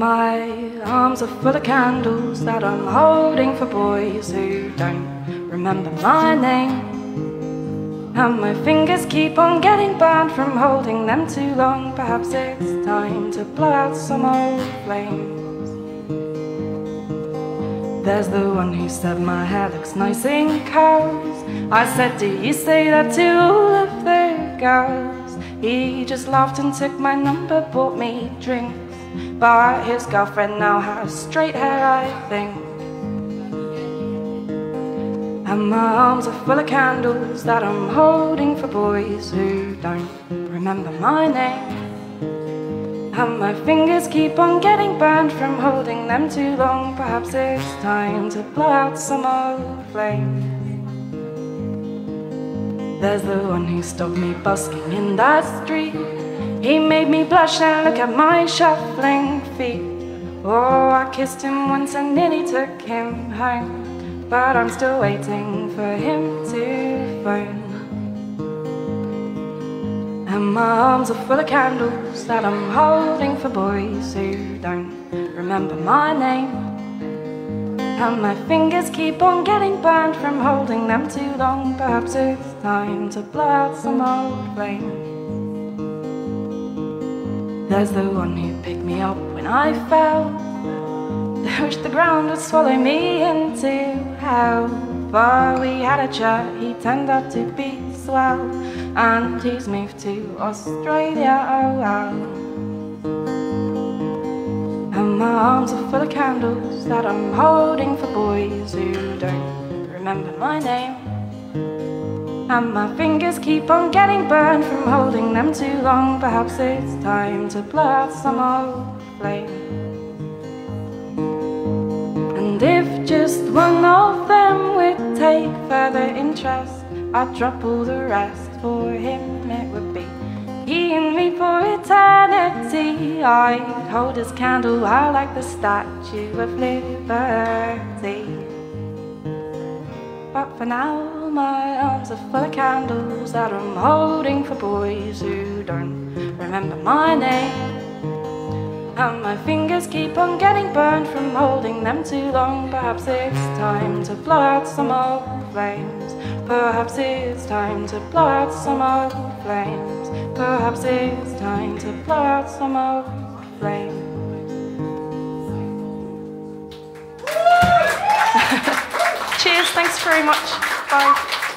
My arms are full of candles that I'm holding for boys who don't remember my name. And my fingers keep on getting burned from holding them too long. Perhaps it's time to blow out some old flames. There's the one who said my hair looks nice in curls. I said, do you say that to all of the girls? He just laughed and took my number, bought me drinks. But his girlfriend now has straight hair, I think. And my arms are full of candles that I'm holding for boys who don't remember my name. And my fingers keep on getting burned from holding them too long. Perhaps it's time to blow out some old flame. There's the one who stopped me busking in that street. He made me blush and look at my shuffling feet. Oh, I kissed him once and nearly took him home, but I'm still waiting for him to phone. And my arms are full of candles that I'm holding for boys who don't remember my name. And my fingers keep on getting burned from holding them too long. Perhaps it's time to blow out some old flame. There's the one who picked me up when I fell. I wish the ground would swallow me into hell. But we had a chat, he turned out to be swell, and he's moved to Australia, oh wow. And my arms are full of candles that I'm holding for boys who don't remember my name. And my fingers keep on getting burned from holding them too long. Perhaps it's time to blow out some old flame. And if just one of them would take further interest, I'd drop all the rest. For him it would be he and me for eternity. I'd hold his candle high like the Statue of Liberty. But for now, my arms are full of candles that I'm holding for boys who don't remember my name. And my fingers keep on getting burned from holding them too long. Perhaps it's time to blow out some old flames. Perhaps it's time to blow out some old flames. Perhaps it's time to blow out some old flames. Cheers, thanks very much. Bye.